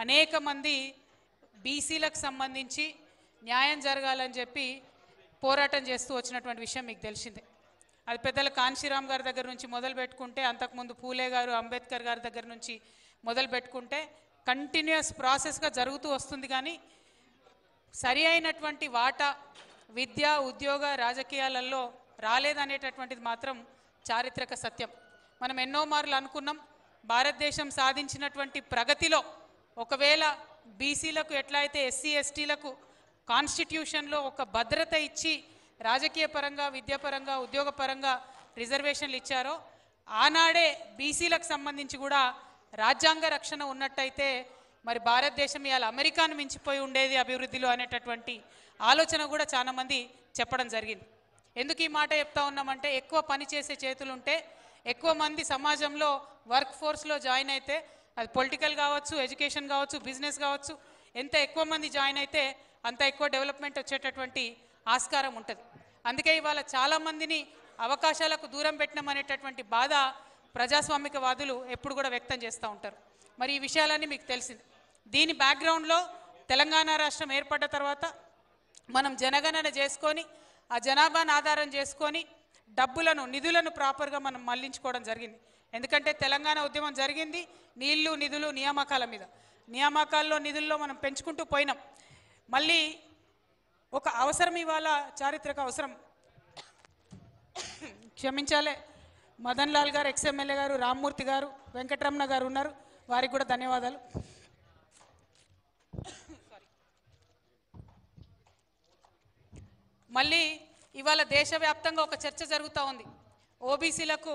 అనేక మంది బీసీలకు సంబంధించి న్యాయం జరగాలని చెప్పి పోరాటం చేస్తూ వచ్చినటువంటి విషయం మీకు తెలిసిందే. అది పెద్దల కాన్షీరామ్ గారి దగ్గర నుంచి మొదలు పెట్టుకుంటే, అంతకుముందు పూలే గారు, అంబేద్కర్ గారి దగ్గర నుంచి మొదలు పెట్టుకుంటే కంటిన్యూస్ ప్రాసెస్గా జరుగుతూ వస్తుంది. కానీ సరి అయినటువంటి వాటా విద్య, ఉద్యోగ, రాజకీయాలలో రాలేదనేటటువంటిది మాత్రం చారిత్రక సత్యం. మనం ఎన్నో మార్లు అనుకున్నాం, భారతదేశం సాధించినటువంటి ప్రగతిలో ఒకవేళ బీసీలకు ఎట్లా అయితే ఎస్సీ ఎస్టీలకు కాన్స్టిట్యూషన్లో ఒక భద్రత ఇచ్చి రాజకీయ పరంగా, విద్యాపరంగా, ఉద్యోగపరంగా రిజర్వేషన్లు ఇచ్చారో, ఆనాడే బీసీలకు సంబంధించి కూడా రాజ్యాంగ రక్షణ ఉన్నట్టయితే మరి భారతదేశం ఇవాళ అమెరికాను మించిపోయి ఉండేది అభివృద్ధిలో అనేటటువంటి ఆలోచన కూడా చాలామంది చెప్పడం జరిగింది. ఎందుకు ఈ మాట చెప్తా ఉన్నామంటే, ఎక్కువ పని చేసే చేతులుంటే, ఎక్కువ మంది సమాజంలో వర్క్ ఫోర్స్లో జాయిన్ అయితే, అది పొలిటికల్ కావచ్చు, ఎడ్యుకేషన్ కావచ్చు, బిజినెస్ కావచ్చు, ఎంత ఎక్కువ మంది జాయిన్ అయితే అంత ఎక్కువ డెవలప్మెంట్ వచ్చేటటువంటి ఆస్కారం ఉంటుంది. అందుకే ఇవాళ చాలామందిని అవకాశాలకు దూరం పెట్టినామనేటటువంటి బాధ ప్రజాస్వామికవాదులు ఎప్పుడు కూడా వ్యక్తం చేస్తూ ఉంటారు. మరి ఈ విషయాలన్నీ మీకు తెలిసింది. దీని బ్యాక్గ్రౌండ్లో తెలంగాణ రాష్ట్రం ఏర్పడ్డ తర్వాత మనం జనగణన చేసుకొని, ఆ జనాభాను ఆధారం చేసుకొని డబ్బులను, నిధులను ప్రాపర్గా మనం మళ్లించుకోవడం జరిగింది. ఎందుకంటే తెలంగాణ ఉద్యమం జరిగింది నీళ్లు, నిధులు, నియామకాల మీద. నియామకాల్లో, నిధుల్లో మనం పెంచుకుంటూ పోయినాం. మళ్ళీ ఒక అవసరం, ఇవాళ చారిత్రక అవసరం, క్షమించాలే, మదన్ లాల్ గారు, ఎక్స్ఎమ్మెల్యే గారు, రామ్మూర్తి గారు, వెంకటరమణ గారు ఉన్నారు, వారికి కూడా ధన్యవాదాలు. మళ్ళీ ఇవాళ దేశవ్యాప్తంగా ఒక చర్చ జరుగుతూ ఉంది. ఓబీసీలకు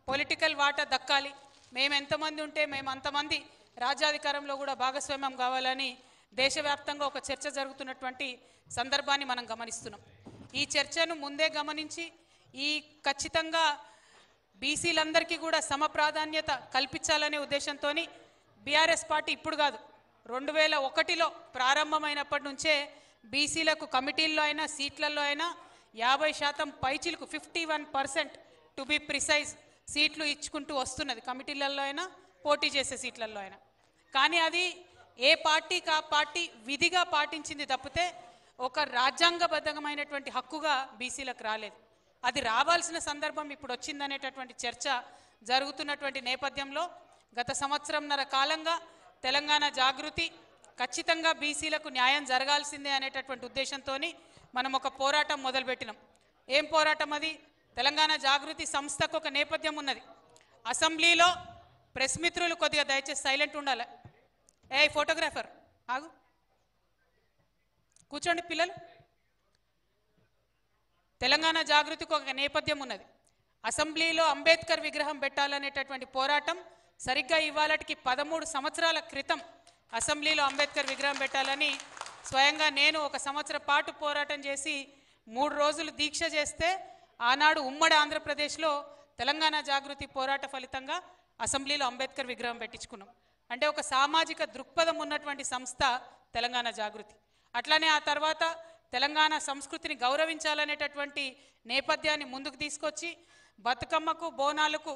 పొలిటికల్ వాటా దక్కాలి, మేము ఎంతమంది ఉంటే మేము అంతమంది రాజ్యాధికారంలో కూడా భాగస్వామ్యం కావాలని దేశవ్యాప్తంగా ఒక చర్చ జరుగుతున్నటువంటి సందర్భాన్ని మనం గమనిస్తున్నాం. ఈ చర్చను ముందే గమనించి ఈ ఖచ్చితంగా బీసీలందరికీ కూడా సమ ప్రాధాన్యత కల్పించాలనే ఉద్దేశంతో బీఆర్ఎస్ పార్టీ ఇప్పుడు కాదు, 2001లో ప్రారంభమైనప్పటి నుంచే బీసీలకు కమిటీల్లో అయినా, సీట్లలో అయినా 50% పైచిలకు 51% టు బి ప్రిసైజ్ సీట్లు ఇచ్చుకుంటూ వస్తున్నది. కమిటీలలో అయినా, పోటీ చేసే సీట్లలో అయినా. కానీ అది ఏ పార్టీకి ఆ పార్టీ విధిగా పాటించింది తప్పితే ఒక రాజ్యాంగబద్ధమైనటువంటి హక్కుగా బీసీలకు రాలేదు. అది రావాల్సిన సందర్భం ఇప్పుడు వచ్చిందనేటటువంటి చర్చ జరుగుతున్నటువంటి నేపథ్యంలో గత సంవత్సరంన్నర కాలంగా తెలంగాణ జాగృతి ఖచ్చితంగా బీసీలకు న్యాయం జరగాల్సిందే అనేటటువంటి ఉద్దేశంతో మనం ఒక పోరాటం మొదలుపెట్టినాం. ఏం పోరాటం అది? తెలంగాణ జాగృతి సంస్థకు ఒక నేపథ్యం ఉన్నది. అసెంబ్లీలో ప్రెస్ మిత్రులు కొద్దిగా దయచేసి సైలెంట్ ఉండాలి. ఫోటోగ్రాఫర్ ఆగు, కూర్చోండి పిల్లలు. తెలంగాణ జాగృతికి ఒక నేపథ్యం ఉన్నది. అసెంబ్లీలో అంబేద్కర్ విగ్రహం పెట్టాలనేటటువంటి పోరాటం సరిగ్గా ఇవాళకి 13 సంవత్సరాల క్రితం అసెంబ్లీలో అంబేద్కర్ విగ్రహం పెట్టాలని స్వయంగా నేను 1 సంవత్సరం పాటు పోరాటం చేసి 3 రోజులు దీక్ష చేస్తే ఆనాడు ఉమ్మడి ఆంధ్రప్రదేశ్లో తెలంగాణ జాగృతి పోరాట ఫలితంగా అసెంబ్లీలో అంబేద్కర్ విగ్రహం పెట్టించుకున్నాం. అంటే ఒక సామాజిక దృక్పథం ఉన్నటువంటి సంస్థ తెలంగాణ జాగృతి. అట్లానే ఆ తర్వాత తెలంగాణ సంస్కృతిని గౌరవించాలనేటటువంటి నేపథ్యాన్ని ముందుకు తీసుకొచ్చి బతుకమ్మకు, బోనాలకు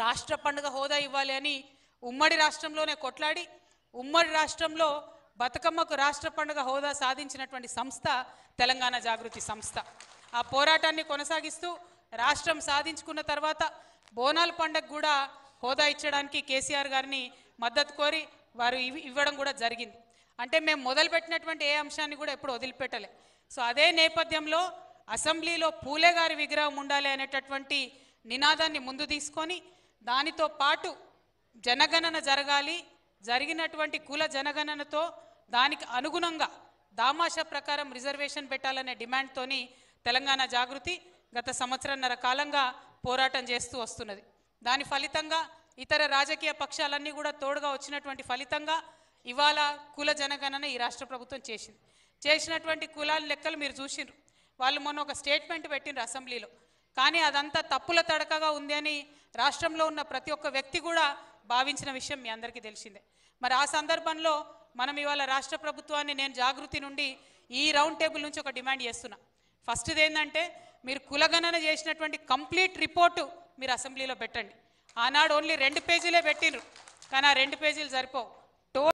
రాష్ట్ర పండుగ హోదా ఇవ్వాలి అని ఉమ్మడి రాష్ట్రంలోనే కొట్లాడి ఉమ్మడి రాష్ట్రంలో బతుకమ్మకు రాష్ట్ర పండుగ హోదా సాధించినటువంటి సంస్థ తెలంగాణ జాగృతి సంస్థ. ఆ పోరాటాన్ని కొనసాగిస్తూ రాష్ట్రం సాధించుకున్న తర్వాత బోనాల పండుగ కూడా హోదా ఇచ్చడానికి కేసీఆర్ గారిని మద్దతు కోరి వారు ఇవ్వడం కూడా జరిగింది. అంటే మేము మొదలుపెట్టినటువంటి ఏ అంశాన్ని కూడా ఎప్పుడు వదిలిపెట్టలే. సో అదే నేపథ్యంలో అసెంబ్లీలో పూలే గారి విగ్రహం ఉండాలి అనేటటువంటి నినాదాన్ని ముందు తీసుకొని దానితో పాటు జనగణన జరగాలి, జరిగినటువంటి కుల జనగణనతో దానికి అనుగుణంగా దామాషా ప్రకారం రిజర్వేషన్ పెట్టాలనే డిమాండ్తోని తెలంగాణ జాగృతి గత సంవత్సరంన్నర కాలంగా పోరాటం చేస్తూ వస్తున్నది. దాని ఫలితంగా ఇతర రాజకీయ పక్షాలన్నీ కూడా తోడుగా వచ్చినటువంటి ఫలితంగా ఇవాళ కుల జనగణన ఈ రాష్ట్ర ప్రభుత్వం చేసినటువంటి కులాల లెక్కలు మీరు చూసిండ్రు. వాళ్ళు మొన్న ఒక స్టేట్మెంట్ పెట్టిండ్రు అసెంబ్లీలో. కానీ అదంతా తప్పుల తడకగా ఉంది అని రాష్ట్రంలో ఉన్న ప్రతి ఒక్క వ్యక్తి కూడా భావించిన విషయం మీ అందరికీ తెలిసిందే. మరి ఆ సందర్భంలో మనం ఇవాళ రాష్ట్ర ప్రభుత్వాన్ని నేను జాగృతి నుండి ఈ రౌండ్ టేబుల్ నుంచి ఒక డిమాండ్ చేస్తున్నా. ఫస్ట్ది ఏంటంటే మీరు కులగణన చేసినటువంటి కంప్లీట్ రిపోర్టు మీరు అసెంబ్లీలో పెట్టండి. ఆనాడు ఓన్లీ 2 పేజీలే పెట్టిండ్రు, కానీ ఆ 2 పేజీలు సరిపోవు.